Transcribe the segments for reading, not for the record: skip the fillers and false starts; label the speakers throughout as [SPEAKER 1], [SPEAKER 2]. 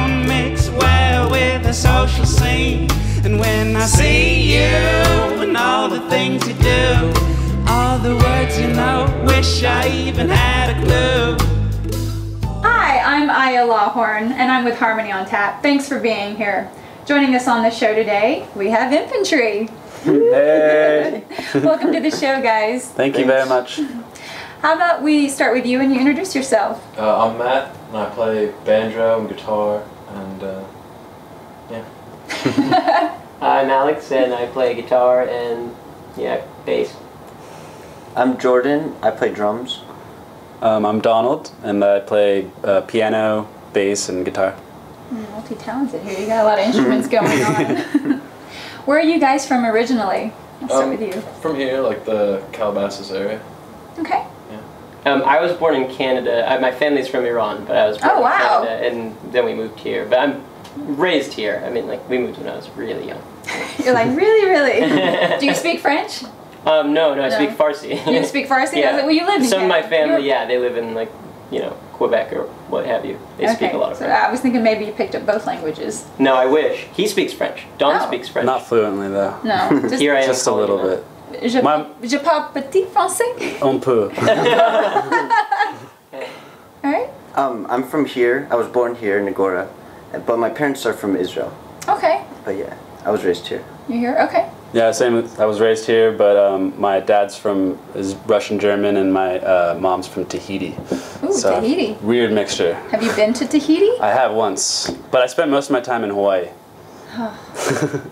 [SPEAKER 1] don't mix well with the social scene. And when I see you and all the things you do, all the words you know, wish I even had a clue.
[SPEAKER 2] Hi, I'm Aya Lawhorn, and I'm with Harmony on Tap. Thanks for being here. Joining us on the show today, we have Infantree.
[SPEAKER 3] Hey!
[SPEAKER 2] Welcome to the show, guys.
[SPEAKER 3] Thank you very much.
[SPEAKER 2] How about we start with you and you introduce yourself?
[SPEAKER 4] I'm Matt, and I play banjo and guitar, and yeah.
[SPEAKER 5] I'm Alex, and I play guitar and, bass.
[SPEAKER 6] I'm Jordan, I play drums.
[SPEAKER 3] I'm Donald, and I play piano, bass, and guitar.
[SPEAKER 2] Multi-talented here. You got a lot of instruments going on. Where are you guys from originally? I'll start with you.
[SPEAKER 4] From here, like the Calabasas area.
[SPEAKER 2] Okay.
[SPEAKER 4] Yeah.
[SPEAKER 5] I was born in Canada. My family's from Iran, but I was born in
[SPEAKER 2] wow.
[SPEAKER 5] Canada, and then we moved here. But I'm raised here. I mean, like, we moved when I was really young.
[SPEAKER 2] You're like, really? Do you speak French?
[SPEAKER 5] No, I speak Farsi.
[SPEAKER 2] You speak Farsi?
[SPEAKER 5] Yeah.
[SPEAKER 2] I was like, well, you live in
[SPEAKER 5] Some of my
[SPEAKER 2] Canada.
[SPEAKER 5] family, they live in, like, Quebec or what have you. They speak a lot of
[SPEAKER 2] so
[SPEAKER 5] French.
[SPEAKER 2] I was thinking maybe you picked up both languages.
[SPEAKER 5] No, I wish. He speaks French. Don speaks French.
[SPEAKER 3] Not fluently, though.
[SPEAKER 2] No. Just,
[SPEAKER 5] Here I am.
[SPEAKER 3] Just a little bit.
[SPEAKER 2] Je parle petit français.
[SPEAKER 3] Un peu.
[SPEAKER 2] Alright.
[SPEAKER 6] I'm from here. I was born here in Agora, but my parents are from Israel.
[SPEAKER 2] Okay.
[SPEAKER 6] But yeah, I was raised here.
[SPEAKER 2] You're here? Okay.
[SPEAKER 3] Yeah, same. I was raised here, but my dad's is Russian German, and my mom's from Tahiti.
[SPEAKER 2] Ooh,
[SPEAKER 3] So,
[SPEAKER 2] Tahiti.
[SPEAKER 3] Weird mixture.
[SPEAKER 2] Have you been to Tahiti?
[SPEAKER 3] I have once, but I spent most of my time in Hawaii.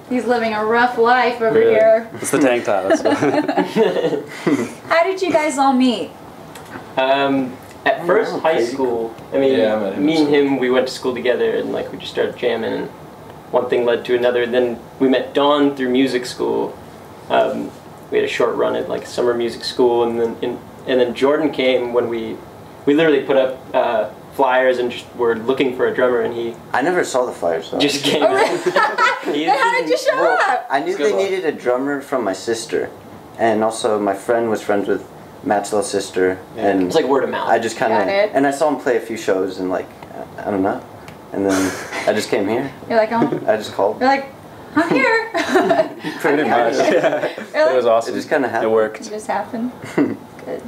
[SPEAKER 2] He's living a rough life over
[SPEAKER 3] Really?
[SPEAKER 2] here.
[SPEAKER 3] It's the tank top. That's what.
[SPEAKER 2] How did you guys all meet?
[SPEAKER 5] At first, high school. I mean,
[SPEAKER 4] Yeah, I met him
[SPEAKER 5] me
[SPEAKER 4] in
[SPEAKER 5] and
[SPEAKER 4] school.
[SPEAKER 5] him, we went to school together, and like we just started jamming, and one thing led to another. Then we met Dawn through music school. We had a short run at like summer music school, and then Jordan came when we literally put up flyers and just were looking for a drummer, and he
[SPEAKER 6] I never saw the flyers though.
[SPEAKER 5] just came.
[SPEAKER 2] Oh, really? Then how did you show up?
[SPEAKER 6] I knew
[SPEAKER 4] Good
[SPEAKER 6] they
[SPEAKER 4] luck.
[SPEAKER 6] needed a drummer from my sister, and also my friend was friends with Matt's little sister, and
[SPEAKER 5] It's like word of mouth.
[SPEAKER 6] I just kind of,
[SPEAKER 2] Got it.
[SPEAKER 6] and I saw him play a few shows, and like, I don't know, and then I just came here.
[SPEAKER 2] You're like, oh.
[SPEAKER 6] I just called.
[SPEAKER 2] You're like, I'm here.
[SPEAKER 3] Pretty much. Yeah.
[SPEAKER 2] Really?
[SPEAKER 3] It was awesome.
[SPEAKER 6] It just kind of happened.
[SPEAKER 3] It worked.
[SPEAKER 2] It just happened. Good.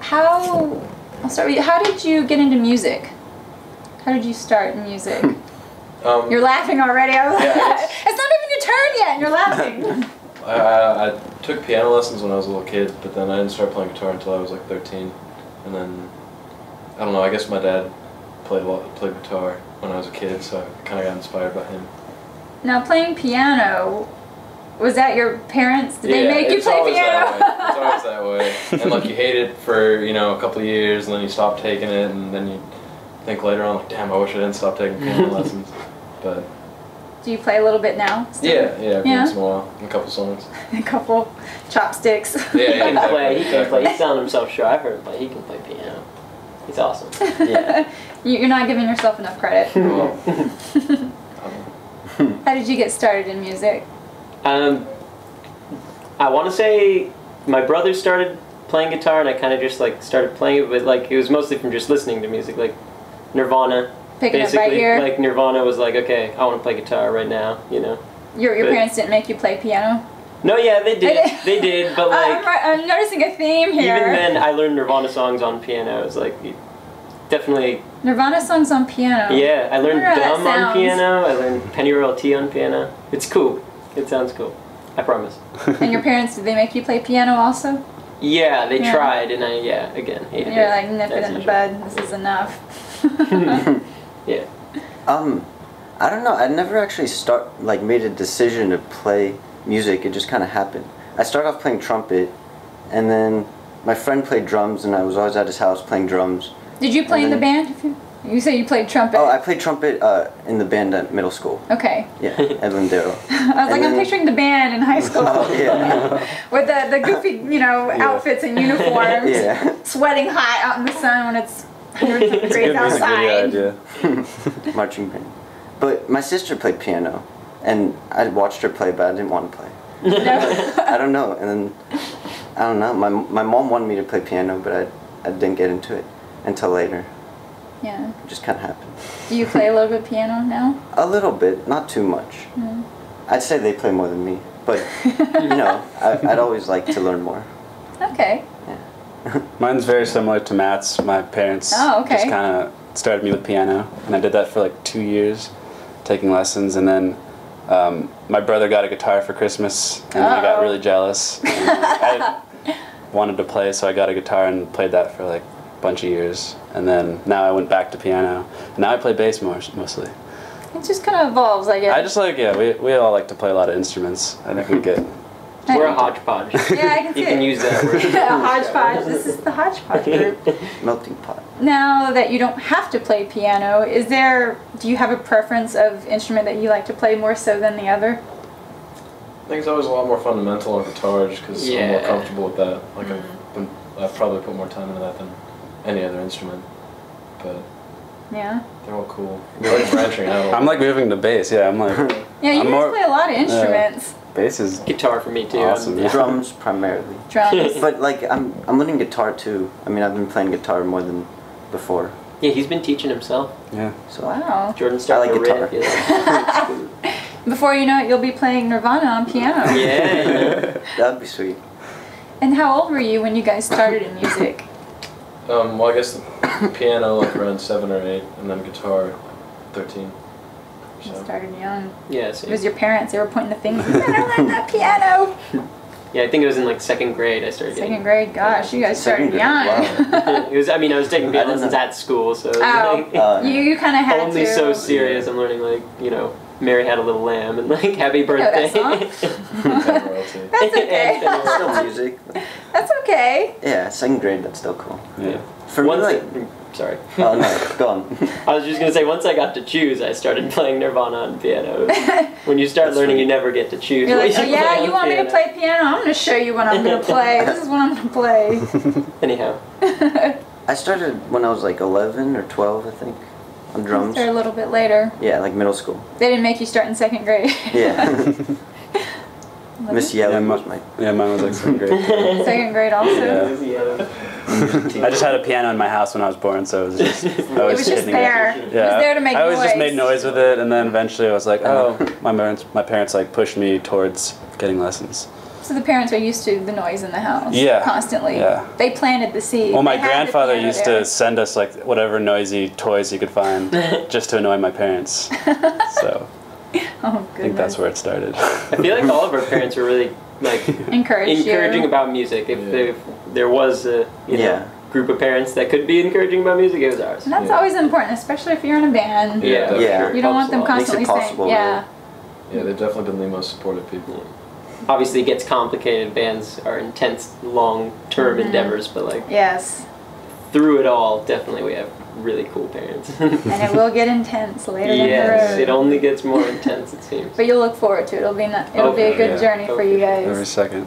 [SPEAKER 2] I'll start with you. How did you get into music? How did you start in music? You're laughing already. I was like,
[SPEAKER 4] Yeah,
[SPEAKER 2] it's not even your turn yet, and you're laughing.
[SPEAKER 4] I took piano lessons when I was a little kid, but then I didn't start playing guitar until I was like 13. And then, I don't know, I guess my dad played guitar when I was a kid, so I kind of got inspired by him.
[SPEAKER 2] Now, playing piano, was that your parents? Did they make you
[SPEAKER 4] it's
[SPEAKER 2] play
[SPEAKER 4] always
[SPEAKER 2] piano?
[SPEAKER 4] That way. It's always that way. And like you hate it for, a couple of years, and then you stop taking it, and then you think later on, like, damn, I wish I didn't stop taking piano lessons. But
[SPEAKER 2] Do you play a little bit now? still?
[SPEAKER 4] yeah, every once in a while, a couple songs.
[SPEAKER 2] A couple chopsticks.
[SPEAKER 4] Yeah,
[SPEAKER 5] He can
[SPEAKER 4] exactly,
[SPEAKER 5] play. He can
[SPEAKER 4] exactly.
[SPEAKER 5] play. He's selling himself short. I've heard him play. He can play piano. He's awesome.
[SPEAKER 6] Yeah.
[SPEAKER 2] You're not giving yourself enough credit.
[SPEAKER 4] Well,
[SPEAKER 2] How did you get started in music?
[SPEAKER 5] I want to say my brother started playing guitar, and I kind of just like started playing it, but like it was mostly from just listening to music, like Nirvana.
[SPEAKER 2] Picking
[SPEAKER 5] basically,
[SPEAKER 2] up right here.
[SPEAKER 5] like Nirvana was like, okay, I want to play guitar right now,
[SPEAKER 2] Your
[SPEAKER 5] but-
[SPEAKER 2] parents didn't make you play piano?
[SPEAKER 5] No, yeah, they did. They did, but like
[SPEAKER 2] I'm noticing a theme here.
[SPEAKER 5] even then, I learned Nirvana songs on piano. It was like definitely.
[SPEAKER 2] Nirvana songs on piano.
[SPEAKER 5] Yeah, I learned
[SPEAKER 2] wonder how that
[SPEAKER 5] Dumb on
[SPEAKER 2] sounds.
[SPEAKER 5] piano. I learned Pennyroyal Tea on piano. It's cool. It sounds cool. I promise.
[SPEAKER 2] And your parents, did they make you play piano also?
[SPEAKER 5] Yeah, they
[SPEAKER 2] Yeah.
[SPEAKER 5] tried, and I again hated
[SPEAKER 2] And you're
[SPEAKER 5] it.
[SPEAKER 2] like, nip it
[SPEAKER 5] As
[SPEAKER 2] in the
[SPEAKER 5] usual.
[SPEAKER 2] bud. This is enough.
[SPEAKER 5] Yeah.
[SPEAKER 6] I don't know. I never actually made a decision to play music. It just kind of happened. I started off playing trumpet, and then my friend played drums, and I was always at his house playing drums.
[SPEAKER 2] Did you play in the
[SPEAKER 6] then-
[SPEAKER 2] band? You say you played trumpet.
[SPEAKER 6] Oh, I played trumpet in the band at middle school.
[SPEAKER 2] Okay.
[SPEAKER 6] Yeah, at Lindero.
[SPEAKER 2] I was like,
[SPEAKER 6] And
[SPEAKER 2] I'm
[SPEAKER 6] then-
[SPEAKER 2] picturing the band in high school.
[SPEAKER 6] Oh, yeah.
[SPEAKER 2] With the goofy, outfits and uniforms.
[SPEAKER 6] Yeah.
[SPEAKER 2] Sweating hot out in the sun when it's hundreds of degrees
[SPEAKER 3] Good music
[SPEAKER 2] outside.
[SPEAKER 3] video idea.
[SPEAKER 6] Marching band. But my sister played piano, and I watched her play, but I didn't want to play. I don't know, and then, I don't know, my mom wanted me to play piano, but I didn't get into it until later.
[SPEAKER 2] Yeah.
[SPEAKER 6] It just kind of happened.
[SPEAKER 2] Do you play a little bit of piano now?
[SPEAKER 6] A little bit, not too much.
[SPEAKER 2] Mm.
[SPEAKER 6] I'd say they play more than me, but you know, I'd always like to learn more.
[SPEAKER 2] Okay.
[SPEAKER 3] Mine's very similar to Matt's. My parents just kind of started me with piano, and I did that for like 2 years, taking lessons, and then my brother got a guitar for Christmas, and I got really jealous. And I wanted to play, so I got a guitar and played that for like a bunch of years, and then now I went back to piano, and now I play bass mostly.
[SPEAKER 2] It just kind of evolves, I guess.
[SPEAKER 3] I just like, we all like to play a lot of instruments. I think we get...
[SPEAKER 5] We're a hodgepodge.
[SPEAKER 2] Yeah, I can see
[SPEAKER 5] You can use that word.
[SPEAKER 2] A hodgepodge. This is the hodgepodge group.
[SPEAKER 6] Melting pot.
[SPEAKER 2] Now that you don't have to play piano, do you have a preference of instrument that you like to play more so than the other?
[SPEAKER 4] I think it's always a lot more fundamental on guitar just because I'm more comfortable with that. Like I've probably put more time into that than any other instrument. But
[SPEAKER 2] yeah,
[SPEAKER 4] they're all cool. We like branching out.
[SPEAKER 3] I'm like moving to bass. Yeah, I'm like.
[SPEAKER 2] Yeah, you guys play a lot of instruments.
[SPEAKER 3] Bass is
[SPEAKER 5] guitar for me too.
[SPEAKER 3] Awesome. Yeah.
[SPEAKER 6] Drums primarily.
[SPEAKER 2] Drums.
[SPEAKER 6] But like I'm learning guitar too. I mean, I've been playing guitar more than before.
[SPEAKER 5] Yeah, he's been teaching himself.
[SPEAKER 3] Yeah.
[SPEAKER 6] So
[SPEAKER 2] wow.
[SPEAKER 5] Jordan started
[SPEAKER 6] I like guitar.
[SPEAKER 2] Before you know it, you'll be playing Nirvana on piano.
[SPEAKER 5] Yeah.
[SPEAKER 6] That'd be sweet.
[SPEAKER 2] And how old were you when you guys started in music?
[SPEAKER 4] Well, I guess the piano like around 7 or 8, and then guitar like 13.
[SPEAKER 2] You started young.
[SPEAKER 5] Yeah,
[SPEAKER 2] It was your parents. They were pointing the fingers. You better learn that piano.
[SPEAKER 5] Yeah, I think it was in like 2nd grade I started getting.
[SPEAKER 2] 2nd grade. Gosh, you guys started young.
[SPEAKER 6] Wow.
[SPEAKER 5] It was. I mean, I was taking piano lessons at school, so it was like,
[SPEAKER 2] you kind of had
[SPEAKER 5] only
[SPEAKER 2] to.
[SPEAKER 5] so serious. I'm learning like Mary Had a Little Lamb and like Happy Birthday.
[SPEAKER 2] That's okay.
[SPEAKER 6] Still music.
[SPEAKER 2] That's okay.
[SPEAKER 6] Yeah, 2nd grade. That's still cool.
[SPEAKER 3] Yeah.
[SPEAKER 6] For me, like.
[SPEAKER 5] Sorry.
[SPEAKER 6] Oh no, go on.
[SPEAKER 5] I was just gonna say, once I got to choose, I started playing Nirvana on piano. When you start learning, you never get to choose.
[SPEAKER 2] You're
[SPEAKER 5] what
[SPEAKER 2] like,
[SPEAKER 5] you
[SPEAKER 2] you want me to play piano? I'm going to show you what I'm going to play. This is what I'm going to play.
[SPEAKER 5] Anyhow.
[SPEAKER 6] I started when I was like 11 or 12, I think, on drums.
[SPEAKER 2] They're a little bit later.
[SPEAKER 6] Yeah, like middle school.
[SPEAKER 2] They didn't make you start in 2nd grade.
[SPEAKER 6] Yeah. Miss Yelling was my...
[SPEAKER 3] Yeah, mine was like 2nd grade.
[SPEAKER 2] 2nd grade also?
[SPEAKER 3] Yeah. I just had a piano in my house when I was born, so it was just...
[SPEAKER 2] It was just there.
[SPEAKER 3] Yeah.
[SPEAKER 2] It was there to make noise.
[SPEAKER 3] I always just made noise with it, and then eventually I was like, oh, my parents like pushed me towards getting lessons.
[SPEAKER 2] So the parents are used to the noise in the house.
[SPEAKER 3] Yeah.
[SPEAKER 2] Constantly.
[SPEAKER 3] Yeah.
[SPEAKER 2] They planted the seed.
[SPEAKER 3] Well, my
[SPEAKER 2] They had the
[SPEAKER 3] grandfather
[SPEAKER 2] piano
[SPEAKER 3] used
[SPEAKER 2] there.
[SPEAKER 3] to send us like whatever noisy toys he could find just to annoy my parents. So
[SPEAKER 2] Oh,
[SPEAKER 3] I think that's where it started.
[SPEAKER 5] I feel like all of our parents were really like encouraging about music. If there was a group of parents that could be encouraging about music, it was ours.
[SPEAKER 2] And that's always important, especially if you're in a band.
[SPEAKER 6] Yeah.
[SPEAKER 2] You don't want them
[SPEAKER 6] Makes it
[SPEAKER 2] constantly saying,
[SPEAKER 6] possible,
[SPEAKER 2] yeah.
[SPEAKER 4] Yeah, they've definitely been the most supportive people.
[SPEAKER 5] Obviously, it gets complicated. Bands are intense, long-term endeavors, but like
[SPEAKER 2] Yes.
[SPEAKER 5] through it all, definitely we have really cool parents.
[SPEAKER 2] And it will get intense later down the
[SPEAKER 5] Yes,
[SPEAKER 2] road.
[SPEAKER 5] it only gets more intense, it seems.
[SPEAKER 2] But you'll look forward to it. It'll be a good journey for you guys.
[SPEAKER 3] Every second.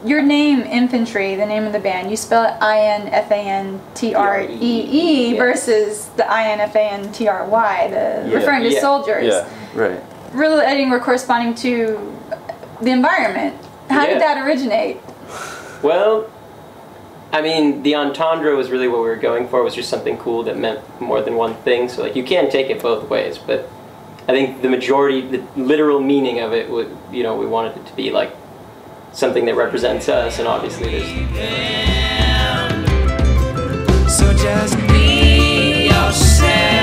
[SPEAKER 2] Your name, Infantry, the name of the band, you spell it INFANTREE versus the INFANTRY, referring to soldiers.
[SPEAKER 3] Yeah.
[SPEAKER 6] Right.
[SPEAKER 2] Relating or corresponding to the environment. How did that originate?
[SPEAKER 5] Well, I mean, the entendre was really what we were going for. It was just something cool that meant more than one thing. So, like, you can take it both ways. But I think the literal meaning of it would, we wanted it to be like something that represents us. And obviously, there's.
[SPEAKER 1] So just be yourself.